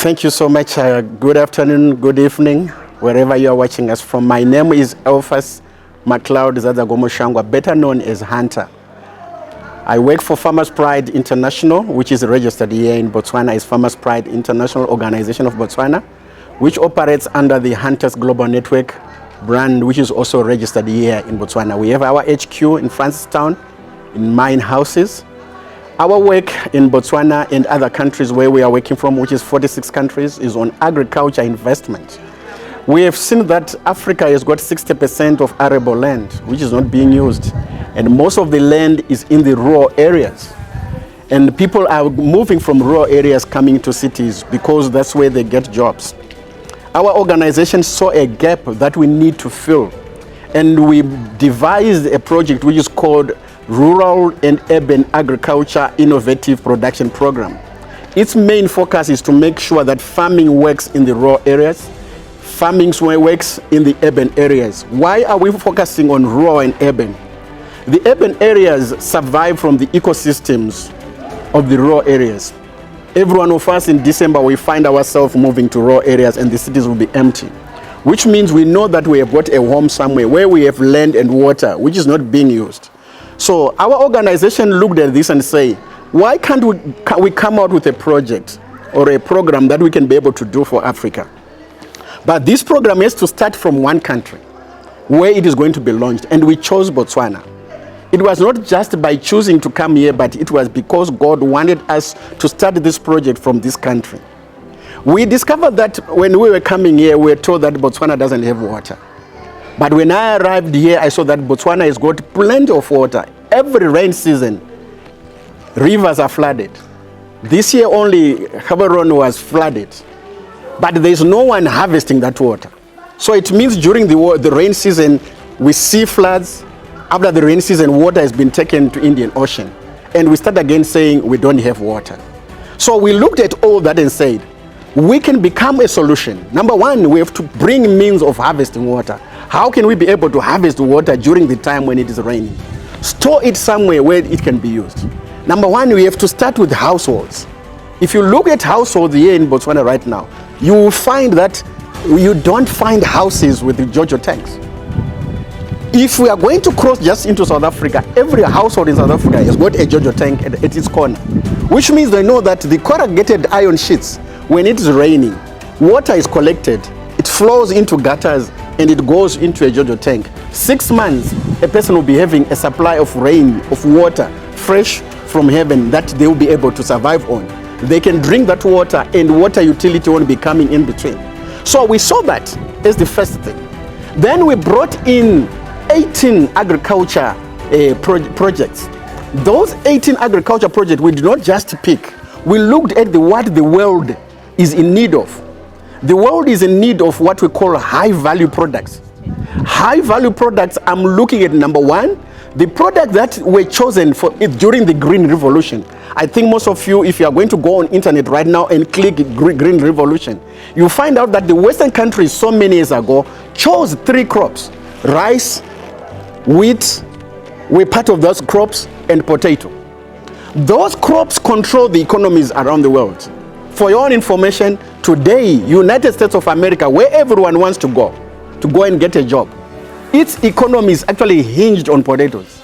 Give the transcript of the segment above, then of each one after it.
Thank you so much. Good afternoon, good evening, wherever you are watching us from. My name is Elphas McLeod Zadzagomoshangwa, better known as Hunter. I work for Farmers Pride International, which is registered here in Botswana as Farmers Pride International Organization of Botswana, which operates under the Hunters Global Network brand, which is also registered here in Botswana. We have our HQ in Francistown, in mine houses. Our work in Botswana and other countries where we are working from, which is 46 countries, is on agriculture investment. We have seen that Africa has got 60% of arable land, which is not being used. And most of the land is in the rural areas. And people are moving from rural areas coming to cities because that's where they get jobs. Our organization saw a gap that we need to fill. And we devised a project which is called Rural and Urban Agriculture Innovative Production Program. Its main focus is to make sure that farming works in the rural areas, farming works in the urban areas. Why are we focusing on rural and urban? The urban areas survive from the ecosystems of the rural areas. Every one of us in December, we find ourselves moving to rural areas and the cities will be empty, which means we know that we have got a home somewhere where we have land and water, which is not being used. So our organization looked at this and say, why can't we come out with a project or a program that we can be able to do for Africa? But this program has to start from one country where it is going to be launched, and we chose Botswana. It was not just by choosing to come here, but it was because God wanted us to start this project from this country. We discovered that when we were coming here, we were told that Botswana doesn't have water. But when I arrived here, I saw that Botswana has got plenty of water. Every rain season, rivers are flooded. This year only, Gaborone was flooded. But there's no one harvesting that water. So it means during the rain season, we see floods. After the rain season, water has been taken to Indian Ocean. And we start again saying we don't have water. So we looked at all that and said, we can become a solution. Number one, we have to bring means of harvesting water. How can we be able to harvest water during the time when it is raining? Store it somewhere where it can be used. Number one, we have to start with households. If you look at households here in Botswana right now, you will find that you don't find houses with the JoJo tanks. If we are going to cross just into South Africa, every household in South Africa has got a JoJo tank at its corner, which means they know that the corrugated iron sheets, when it is raining, water is collected, it flows into gutters, and it goes into a JoJo tank. 6 months, a person will be having a supply of rain, of water, fresh from heaven, that they will be able to survive on. They can drink that water, and water utility won't be coming in between. So we saw that as the first thing. Then we brought in 18 agriculture projects. Those 18 agriculture projects, we did not just pick. We looked at what the world is in need of. The world is in need of what we call high-value products. High-value products, I'm looking at number one, the products that were chosen for it during the Green Revolution. I think most of you, if you are going to go on internet right now and click Green Revolution, you find out that the Western countries so many years ago chose 3 crops: rice, wheat, were part of those crops, and potato. Those crops control the economies around the world. For your own information, today, United States of America, where everyone wants to go and get a job, its economy is actually hinged on potatoes.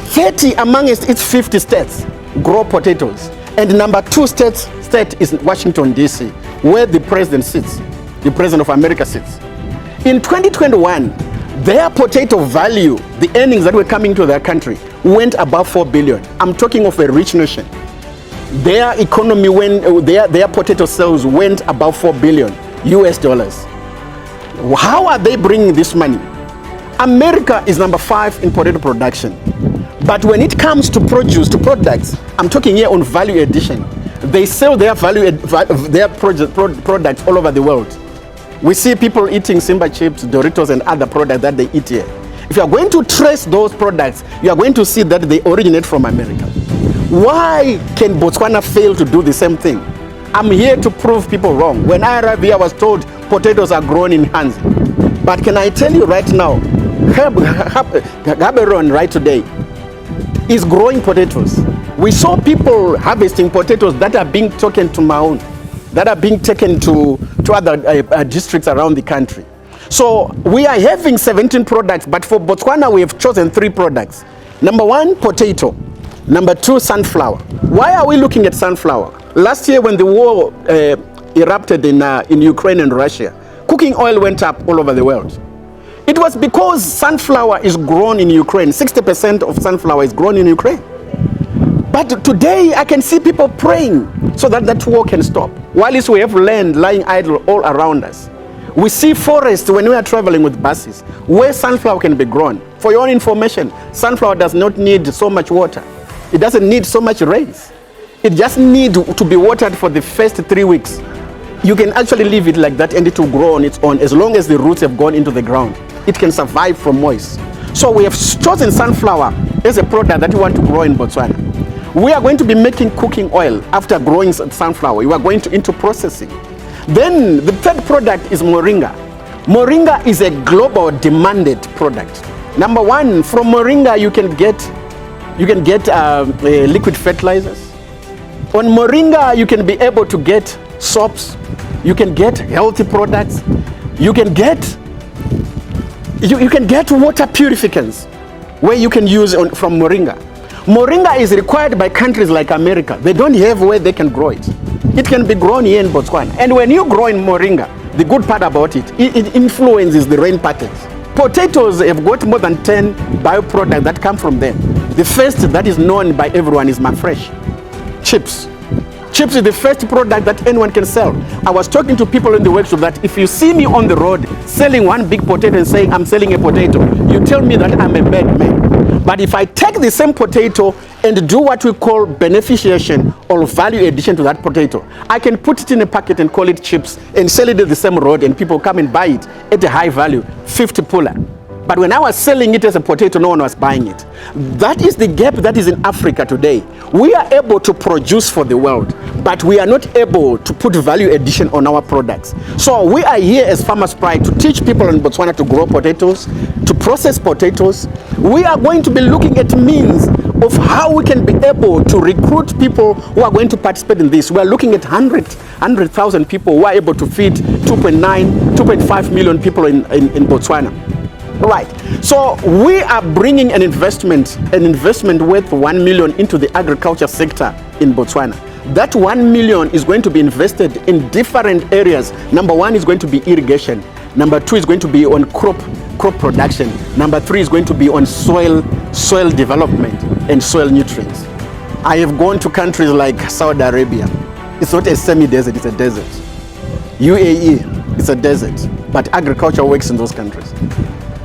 30 amongst its 50 states grow potatoes. And number 2 state is Washington, D.C., where the president sits, the president of America sits. In 2021, their potato value, the earnings that were coming to their country, went above 4 billion. I'm talking of a rich nation. Their economy, their potato sales went above 4 billion US dollars. How are they bringing this money? America is number 5 in potato production. But when it comes to produce, to products, I'm talking here on value addition. They sell their products all over the world. We see people eating Simba chips, Doritos, and other products that they eat here. If you are going to trace those products, you are going to see that they originate from America. Why can Botswana fail to do the same thing? I'm here to prove people wrong. When I arrived here, I was told potatoes are grown in Hanzi. But can I tell you right now, Gaborone right today is growing potatoes. We saw people harvesting potatoes that are being taken to Maun. that are being taken to other districts around the country. So we are having 17 products, but for Botswana we have chosen 3 products. Number 1, potato. Number 2, sunflower. Why are we looking at sunflower? Last year when the war erupted in Ukraine and Russia, cooking oil went up all over the world. It was because sunflower is grown in Ukraine. 60% of sunflower is grown in Ukraine. But today I can see people praying so that that war can stop. While we have land lying idle all around us. We see forests when we are traveling with buses where sunflower can be grown. For your own information, sunflower does not need so much water. It doesn't need so much rains. It just needs to be watered for the first 3 weeks. You can actually leave it like that and it will grow on its own as long as the roots have gone into the ground. It can survive from moist. So we have chosen sunflower as a product that we want to grow in Botswana. We are going to be making cooking oil after growing sunflower. We are going into processing. Then the third product is moringa. Moringa is a global demanded product. Number 1, from moringa you can get liquid fertilizers. On moringa you can be able to get soaps. You can get healthy products. You can get water purificants where you can use from moringa. Moringa is required by countries like America. They don't have where they can grow it. It can be grown here in Botswana. And when you grow in moringa, the good part about it influences the rain patterns. Potatoes have got more than 10 bioproducts that come from them. The first that is known by everyone is Mafresh. Chips. Chips is the first product that anyone can sell. I was talking to people in the workshop that if you see me on the road selling one big potato and saying I'm selling a potato, you tell me that I'm a bad man. But if I take the same potato and do what we call beneficiation or value addition to that potato, I can put it in a packet and call it chips and sell it at the same road and people come and buy it at a high value, 50 puller. But when I was selling it as a potato, no one was buying it. That is the gap that is in Africa today. We are able to produce for the world, but we are not able to put value addition on our products. So we are here as Farmers Pride to teach people in Botswana to grow potatoes, to process potatoes. We are going to be looking at means of how we can be able to recruit people who are going to participate in this. We are looking at 100,000 people who are able to feed 2.5 million people in Botswana. Right. So we are bringing an investment worth 1 million into the agriculture sector in Botswana. That 1 million is going to be invested in different areas. Number 1 is going to be irrigation. Number 2 is going to be on crop production. Number 3 is going to be on soil development and soil nutrients. I have gone to countries like Saudi Arabia. It's not a semi-desert, it's a desert. UAE, it's a desert, but agriculture works in those countries.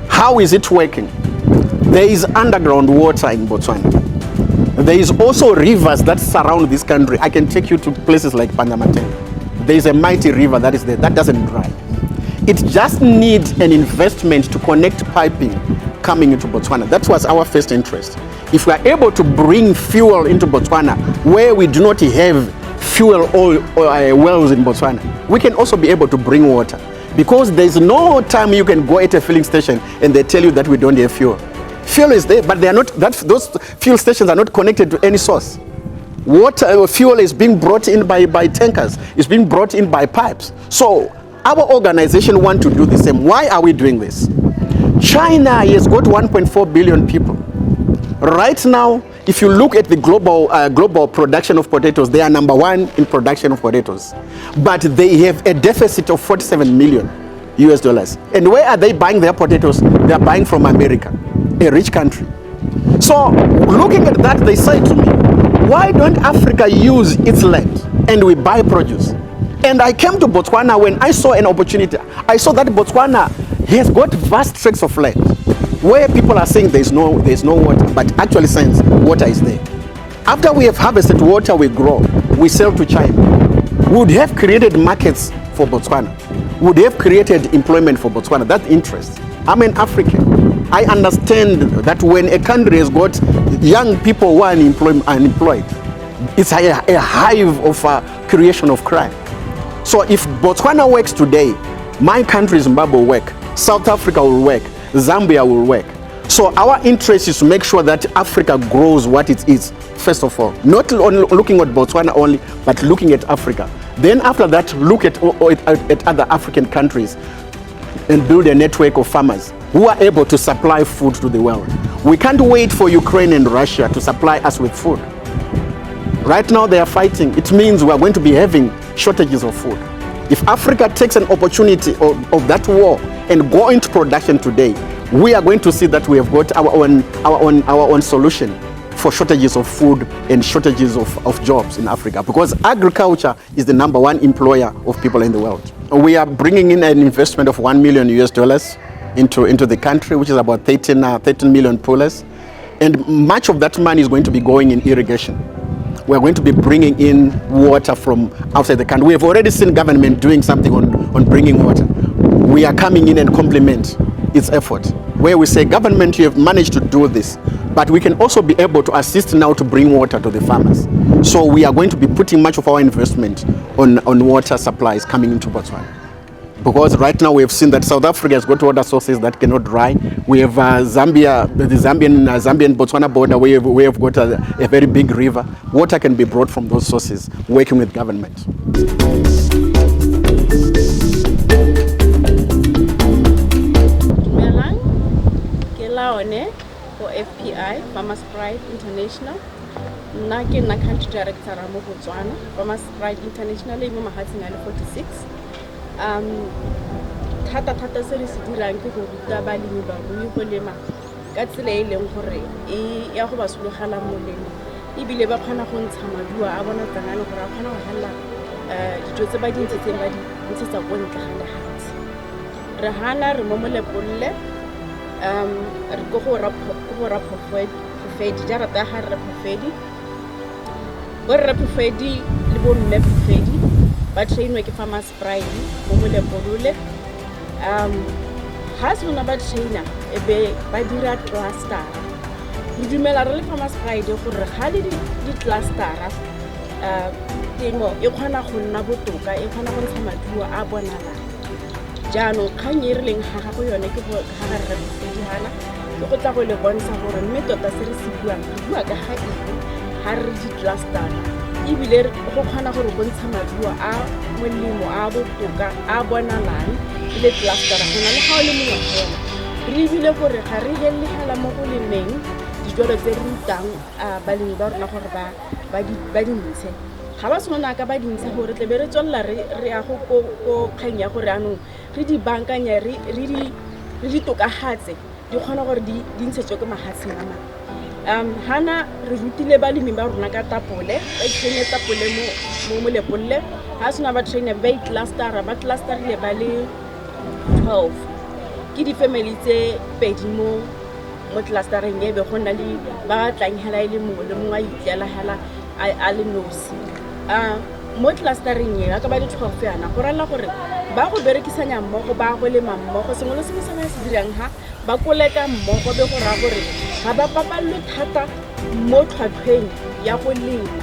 How is it working? There is underground water in Botswana. There is also rivers that surround this country. I can take you to places like Panyamateng. There is a mighty river that is there that doesn't dry. It just needs an investment to connect piping coming into Botswana. That was our first interest. If we are able to bring fuel into Botswana where we do not have fuel oil wells in Botswana, we can also be able to bring water. Because there's no time you can go at a filling station and they tell you that we don't have fuel. Fuel is there, but they are not. Those fuel stations are not connected to any source. Fuel is being brought in by tankers. It's being brought in by pipes. So our organization wants to do the same. Why are we doing this? China has got 1.4 billion people. Right now, if you look at the global production of potatoes, they are number 1 in production of potatoes. But they have a deficit of 47 million US dollars. And where are they buying their potatoes? They are buying from America, a rich country. So looking at that, they say to me, why don't Africa use its land and we buy produce? And I came to Botswana when I saw an opportunity. I saw that Botswana has got vast tracts of land where people are saying there's no water, but actually since water is there. After we have harvested water, we grow, we sell to China. We would have created markets for Botswana. We would have created employment for Botswana. That's interest. I'm an African. I understand that when a country has got young people who are unemployed, it's a hive of creation of crime. So if Botswana works today, my country Zimbabwe will work, South Africa will work, Zambia will work. So our interest is to make sure that Africa grows what it is, first of all. Not looking at Botswana only, but looking at Africa. Then after that, look at other African countries and build a network of farmers who are able to supply food to the world. We can't wait for Ukraine and Russia to supply us with food. Right now they are fighting. It means we are going to be having shortages of food. If Africa takes an opportunity of that war and go into production today, we are going to see that we have got our own solution for shortages of food and shortages of jobs in Africa, because agriculture is the #1 employer of people in the world. We are bringing in an investment of $1 million into the country, which is about 13 million pullers, and much of that money is going to be going in irrigation. We are going to be bringing in water from outside the country. We have already seen government doing something on bringing water. We are coming in and complement its effort, where we say, government, you have managed to do this, but we can also be able to assist now to bring water to the farmers. So we are going to be putting much of our investment on water supplies coming into Botswana. Because right now we have seen that South Africa has got water sources that cannot dry. We have Zambia, the Zambian-Botswana border, we have got a very big river. Water can be brought from those sources, working with government. For FPI, Farmers Pride International. Nake na country director mo Botswana, Farmers Pride International mo mahatsing a 46. Thata se re se dirang ke go ruta balemi ba go lema ka tsela e leng gore e ya go ba sologela molemo, ebile ba kgona go ntsha maduo a bona tsana le gore a kgona go halla dijo tse ba di ntshetseng ba di ntshetsa go ntle ga lehatsi. Re hana re mo molepolle re go ra profedi jarata ha re profedi bo re profedi le bo mme profedi ba trainwe ke Farmers Pride mo molepolole. Ha sona ba trainer e be ba dira cluster. Re dumela re le Farmers Pride gore ga le di cluster temo e kgona go nna botoka, e kgona go ntsha maduo a bonala. Jaanong kgang e rileng ga go yone ke go ga re profedi hana ke go tla go le bontsha gore mme tota se re se buang re bua ka ga eng ha re di cluster, ebile go kgona gore go ntsha maduo a molemo a botoka a bonalang le cluster go na le ga o le mongwe fela. Re ebile gore ga re hellegela mo go lemeng dijalo tse re rutang balemi ba rona gore ba di ntshe. Ga ba sona ka ba dintsha gore tle be re tswella re ya go kgang ya gore anong re di bankanya re di tokahatse di kgona gore di ntshetswe ke mahatseng a mang. Hana re rutile balemi ba rona ka tapole, ba traine tapole mo molepolle. Ha sona ba traine ba clusterile ba le 12 ke di family tse pedi mo clustering e be go nna le ba tlang hela ile mo le mongwe a itlela hela a le nosi. Mo clustering e ka ba le 12 yana go rala gore ba go berekisanya mmogo, ba go lema mmogo, sengwe le sengwe se dirang ha ba koleka mmogo be go ra gore ga ba papallo thata mo tlhwatlhweng ya go lema,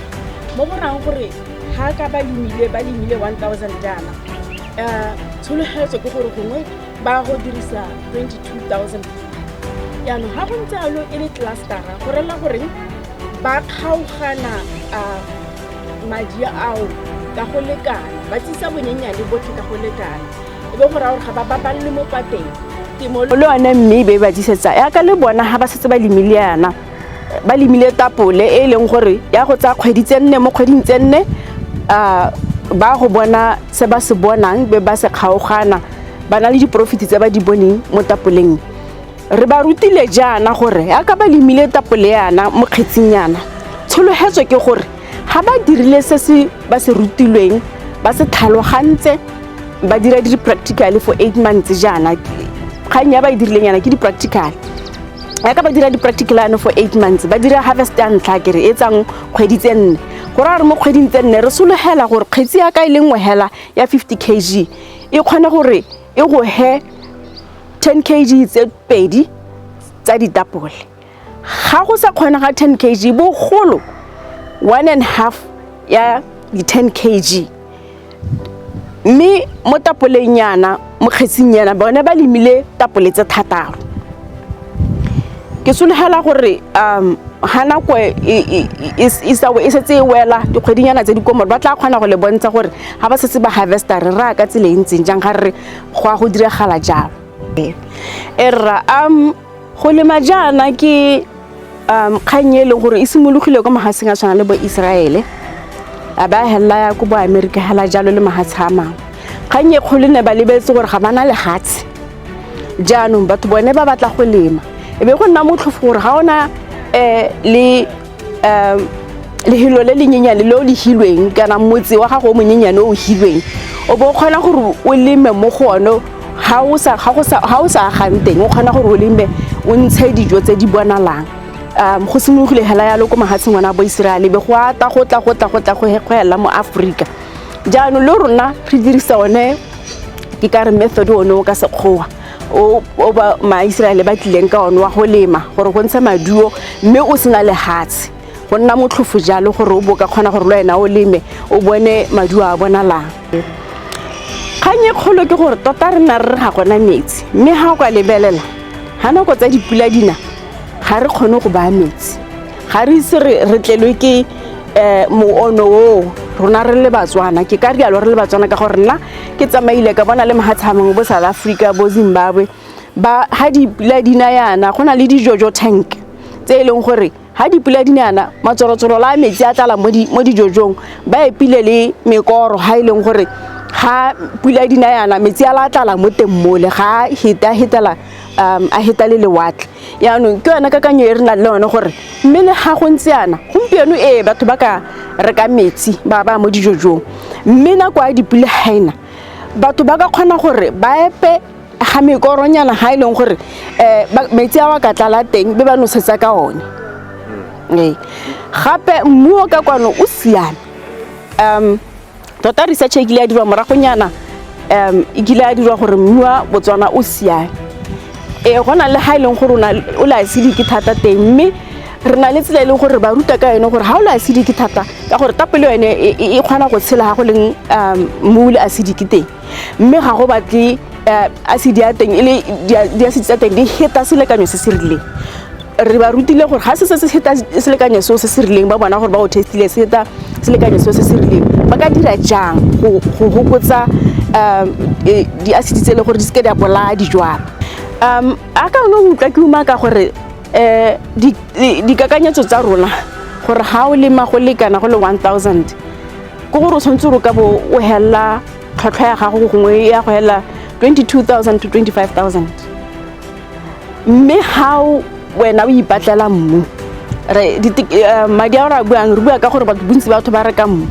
mo go rang gore ha ka ba lemile 1000 jana tshologelo ke gore gongwe ba go dirisa 22000. Yaanong ha go ntse alo e le clustera go rela gore ba kgaogana madi ao ka go lekana, ba tsisa bonyenyane botlhe ka go lekana, e be go ra gore ga ba bapalle mo pateng temo le yone mme be ba disetsa ya ka le bona ha ba setse ba lemile yana ba lemile tapole e leng gore ya go tsa kgwedi tse 4 mo kgweding tse 4 ba go bona se ba se bonang be ba se kgaogana ba na le di profit tse ba di boneng mo tapoleng. Re ba rutile jana gore ya ka ba lemile tapole yana mo kgetsing yana tshologetswe ke gore ha ba dirile se ba se rutilweng ba se tlhalogantse ba dira di practical for 8 months jana kganya ba dirileng yana ke di practical. Ya ka ba dira di practical ana for 8 months ba dira harvest ya ntlha kere e tsang kgwedi tse 4 go ra re mo kgweding tse 4 re sologela gore kgetsi ya ka ile ngwe hela ya 50 kg e kgona gore e go he 10 kg tse pedi tsa ditapole. Ga go sa kgona ga 10 kg bo golo 1.5 ya di 10 kg. Mme mo tapoleng yana mo kgetsing yana bona ba lemile tapole tse thataro. Ke sologela gore hana ko e setse wela dikgwedinyana tse di komoro ba tla kgona go le bontsha gore ha ba setse ba harvester re ra ka tsile ntseng jang ga re go diragala jalo era go lema jana ke kganye le gore e simologile go mahatseng a tshwana le bo Israele a ba hella ya go bo America hela jalo le mahatsa mang kganye kgole ne ba lebetse gore ga bana le hatsi jaanong batho bone ba batla go lema ebe go nna motlhofo gore ga ona le hilo le lenyenyane le o le hilweng kana motse wa gago monyenyane o hilweng o bo khona gore o leme mo gono ha o sa ganteng o khona gore o leme o ntshe dijo tse di bonalang go simologile hela ya lo ko mahatseng wana bo Israele be go ata go tla go hela mo Africa jaanong le rona re dirisa one ke ka re method ono ka sekgowa o ba ma Israele ba tlileng ka one wa go lema gore go ntsha maduo mme o sena le hatsi go nna motlhofo jalo gore o boka khona gore le wena o leme o bone maduo a bonalang kganye kgolo ke gore tota re na re ga gona metsi mme ha o ka lebelela hana go tsa dipula dina ga re kgone go ba metsi ga re se re tlelwe ke mo ono o rona re le Batswana ke ka rialo re le Batswana ka gore nna ke tsamaile ka bona le mahatsamang bo South Africa bo Zimbabwe ba ha dipula dina yana gona le dijojo tank tse eleng gore ha dipula dina yana matsorotsoro la metsi a tlala mo dijojong ba epile le mekoro ha ileng gore ha pula dina yana metsi a la tlala mo temmole ga hitela a hita le lewatle yaanong ke yona kakanyo e rena le yone gore mme le ga go ntse yana gompieno batho ba ka reka metsi ba mo dijojong mme na kwa dipula haina batho ba ka kgona gore ba epe ga mekoronyana ha ileng gore metsi a wa ka tlala teng be ba nosetsa ka one gape mmu o ka kwano o siame tota research e kile ya dirwa moragonyana e kile ya dirwa gore mmu wa Botswana o siame gona le ha ileng gore o la acidic thata teng mme re na le tsela ile gore ba ruta ka yone gore ha o la acidic thata ka gore tapole yone e kgona go tshela ga go leng mmu le acidic teng mme ga go batle acid ya teng ile di acid tsa teng di heta selekanyo se se rileng re ba rutile gore ga se heta selekanyo se se rileng ba bona gore ba o testile se heta selekanyo se se rileng ba ka dira jang go hokotsa di acid tse le gore di se ke di bolaya dijwalo aka no utlwa ke uma ka gore di kakanyetso tsa rona gore ha o lema go lekana go le 1000 go gore o tshwantse ro ka bo o hella tlhatlhwa ya gago gongwe ya go hella 22,000 to 25,000 mme how wena o ipatlela mmu madi a ra buang re bua ka gore batho bontsi batho ba reka mmu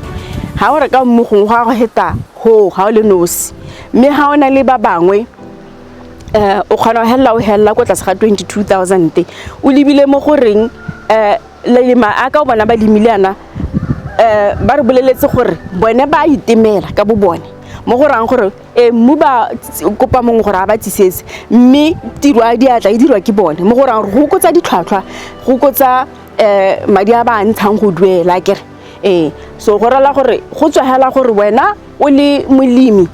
ha o reka mmu go go heta ho ha o le nosi mme ha ona le ba bangwe o khana o hella go tla sa 22,000 o libile mo goreng lema aka o bona ba limilana ba re boleletse gore bone ba itemela ka bo bone mo go rang gore mmu ba kopa mongwe gore a ba tsisetse mme tiro a diatla e dirwa ke bone mo go rang go kotsa ditlhwatlhwa go kotsa madi a ba ntshang go duela kere so go rala gore go tswahela gore wena o le molemi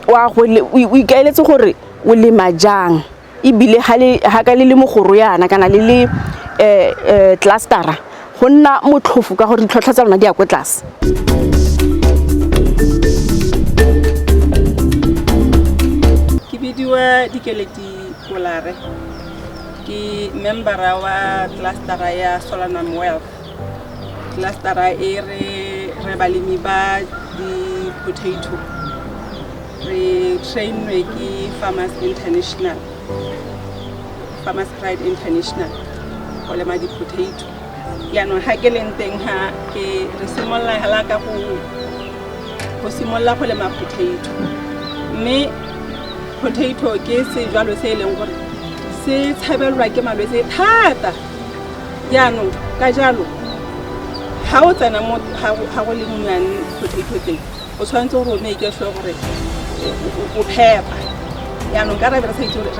wa go o ikaeletse gore o lema jang e bile ha ka le mogoro yana kana le clustera go nna motlhofo ka gore ditlhotlha tsa rona di ya kwa tlase ke bidiwa Dikeledi Kolare ke member wa clustera ya Solanam Wealth clustera re balemi ba di potato re trainwe ke Farmers Pride International go lema di potato yaanong ha ke leng teng ha ke re simolla hala ka go simolla go lema potato mme potato ke sejalo se leng gore se tshabelwa ke malwetse thata yaanong ka jalo ha o tsena mo ha go le monyane potato teng o tshwantse gore o make sure gore o phepa yaanong ka re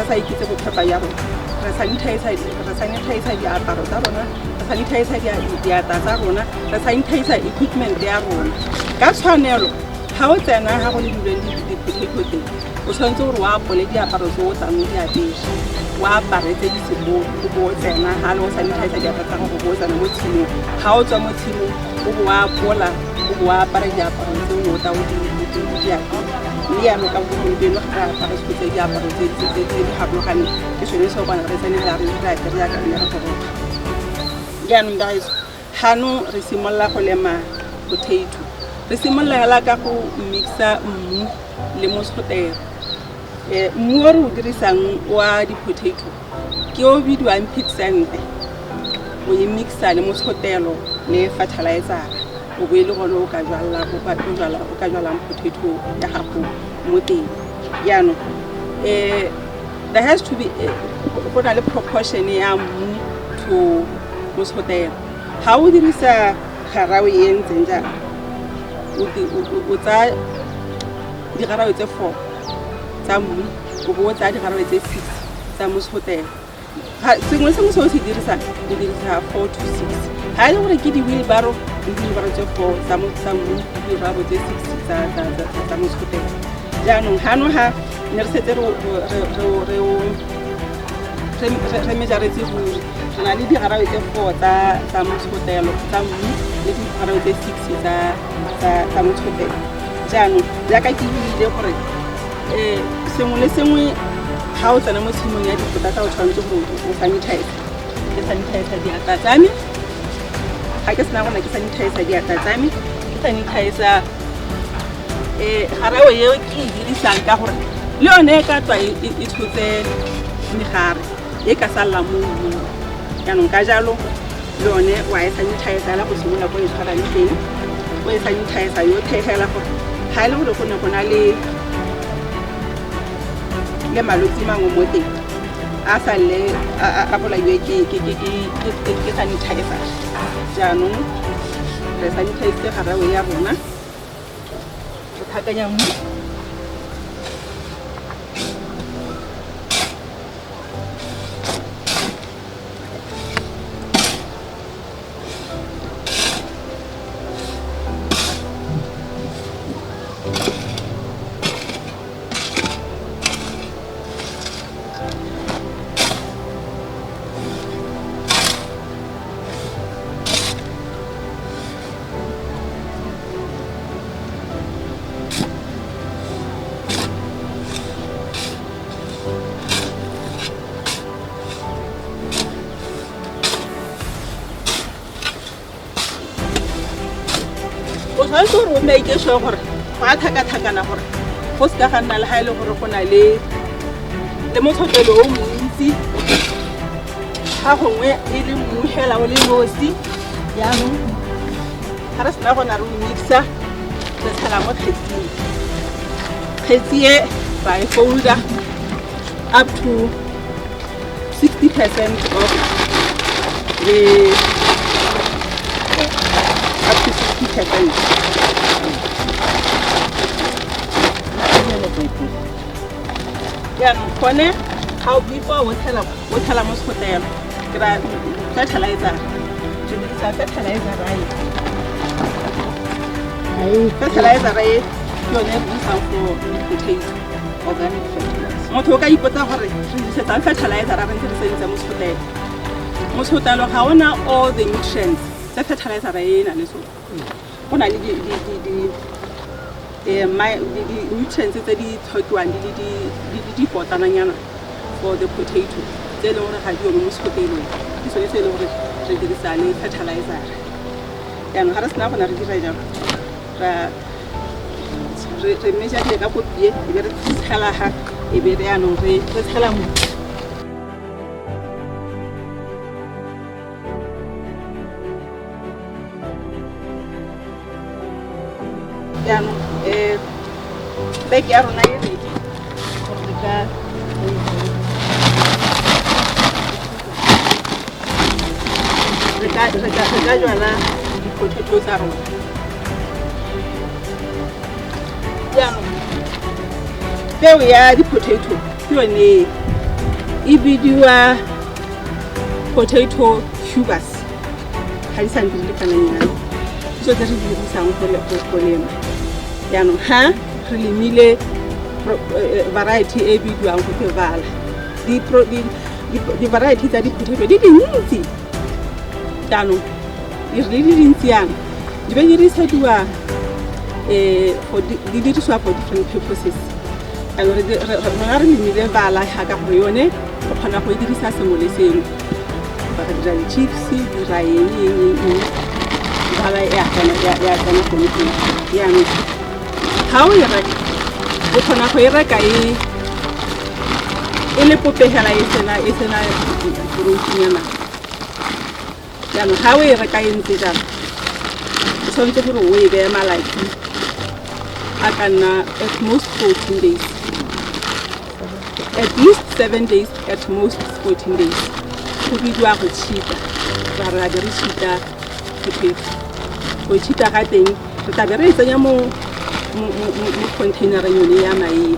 sa ikitse go phepa ya rona re sanitize diaparo tsa rona re sanitize diata tsa rona re sanitize equipment ya rona ka tshwanelo ha o tsena ha go le di-potato teng o tshwanetse gore wa apole diaparo tse o tsang o di apere wa aparetse disebo o bo tsena ha le o sanitize diaparo tsa gago go tsena mo tshimong ha o tswa mo tshimong o bo wa apola o bo wa apara diaparo tse o tla o di apere le ya no ka go mo beno ga apara se tse diaparo tse di hablogane ke sone se bona re tsene la re ya ka le re go ya no guys hano re simolla go lema potato re simolla la ka go mixa mmu le mosotero mmu o re o dirisang wa di-potato ke o bidiwang EP10 o e mixa le mosotelo le fertilizer o bo ile gone o ka jwalang potato ya gago mo teng yaano there has to be go na le proportion ya mmu to mosotelo ha o dirisa garawe e ntseng ja o tsa digarawe tse 4 tsa mmu o bo tsa digarawe tse 6 tsa mosotelo sengwe se mo se o se dirisa o dirisa 4 to 6 ha ile gore ke di-wheelbarrow tse 4 tsa mmu digarawe tse 6 tsa mosotelo jaanong hano ha ne re setse re mejaretse ruri re na le digarawe tse 4 tsa mosotelo tsa mmu le digarawe tse 6 tsa mosotelo jaanong jaaka ke buile gore sengwe le sengwe ga o tsena mo tshimong ya dipotata o tshwanetse gore o sanitize ke sanitize diatla tsa me ga ke sena gona ke sanitize diatla tsa me ke sanitize garawe eo ke e dirisang ka gore le yone e ka tswa e tshotse megare e ka sala mo mmung jaanong ka jalo le yone wa e sanitize la go simola ko e tshwarang teng o e sanitize yotlhe hela gore ha ile gore go na le malwetse mangwe mo teng a sa le a bolaiwe ke sanitizer jaanong re sanitize garawe ya rona re thakanya mmu ga se gore o make sure gore go a thaka-thakana gore go se ka ga nna le ga ile gore go na le motlhotelo o montsi ga gongwe e le mmu hela o le nosi jaanong ga re sena gona re o mixa re tshela mo kgetsing kgetsi e ba e folder up to 60% of the up to 60%. Yeah, kone how before we tell us hotel, fertilizer. Fertilizer right. Fertilizer right. You never for potato organic fertilizer. Mo thoka ipotsa gore re se tsa fertilizer ra re se tsa moshotel. Moshotel ga ona all the nutrients. The fertilizer ena le so. Ona le the nutrients tse di tlhokiwang di potananyana for the potato. Tse le gore ga di mo moshotelong. Ke sone se le gore re dirisa le fertilizer. Ya no ga re sena bona re dira jang. Re measure le ka kopie e be re tshela ha e be re ano re tshela mo ya no bag ya rona e ready gore ka jwana di-potato tsa rona peo ya di-potato ke yone e bidiwa potato sugars ga di sa ntse di kananyana so tse re di dirisang go lema yaanong ha re lemile variety e bidiwang go ke vala di-variety tsa di-potato di dintsi yaanong di dintsi yana di be di risediwa di dirisiwa for different purposes yaanong rona re lemile vala ga ka gore yone o kgona go e dirisa sengwe le sengwe ba ka dira di-chips dira eng vala ya tsena go nteng yaanong ga o e reka o kgona go e reka e le popegela e sena protein-nyana yaanong ga o e reka e ntse jalo o tshwanetse gore o e beye malatsi a ka nna at most 14 days at least 7 days at most 14 days go bidiwa go cheater ra re a be re cheater potato go cheater ga teng re tla be re e tsenya mo container yone ya mae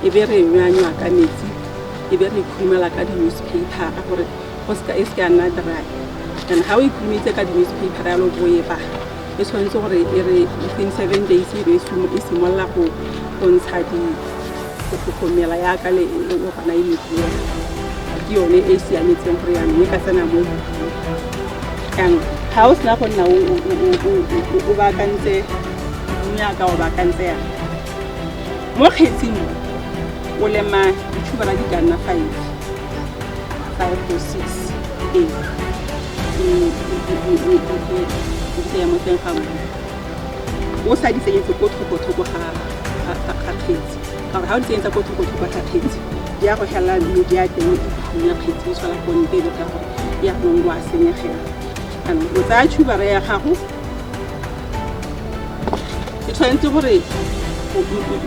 e be re nyanywa ka metsi e be re ikhurumela ka di-newspaper ka gore go e se ka nna dry and ga o ikhurumetse ka di-newspaper ya lo bo e ba e tshwanetse gore e re within 7 days e be e simolola go ntsha TLHOKOMELO ya ka le o gana e lebuwa ke yone e siametseng gore yanong e ka tsena mo yaanong ga o sena go nna o bakantse nyaka o bakantse ya mo kgetsing o lema ditšhubara di ka nna 5 to 6 ya mo teng ga o sa di tsenyetse ko thoko ga kgetsi ka gore ga o di tsenyetsa ko thoko ga kgetsi di ya go hela medi ya teng e khunya kgetsi e tshwala ko nte le ka gore ya gongwe wa senyegela anong o tsaya tšhubara ya gago e tshwanetse gore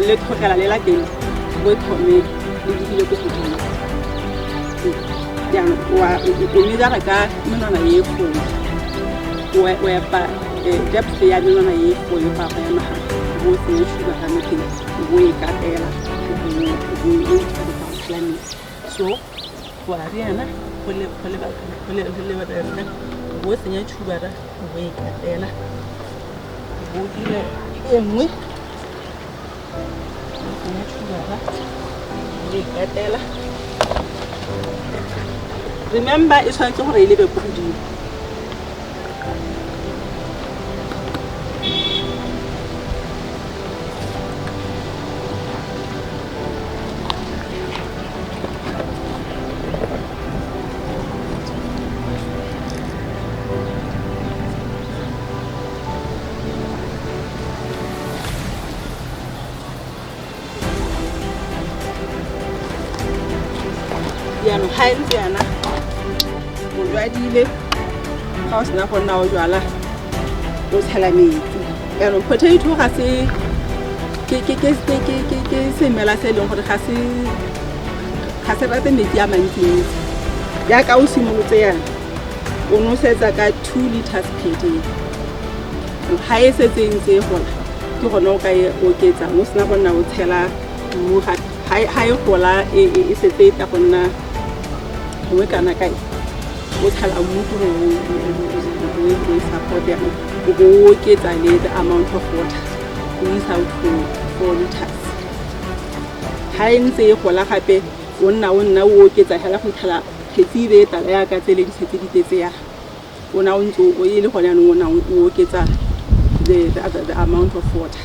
le tlhogela le la teng bo thome le dibile ko godimo yaanong o medara ka menwana e kgolo o epa depth ya menwana e kgolo go apa ya maga bo tsenya tšhubara mo teng bo e katela so go a riana go lebaka bo tsenya tšhubara bo e katela bo dira e nngwe tsenya tšhubara bo e katela remember e tshwanetse gore e lebe ko godimo yaanong ga e ntse yana o jwadile ga o sena go nna o jwala o tshela metsi yaanong potato ga se ke semela se e leng gore ga se rate metsi a mantsintsi jaaka o simolotse yana o nosetsa ka 2 liters per day ga e setse e ntse e gola ke gone o ka e oketsang o sena go nna o tshela mmu ga e gola e setse e tla go nna gongwe kana kae o tshela mmu gore o e support yaanong o bo o oketsa le the amount of water o isa to 4 liters ga e ntse e gola gape o nna o oketsa hela go itlhela kgetsi e be e tala yaka tsele di setse di tetse ya o na o ntse o e le gone yaanong o oketsa the amount of water.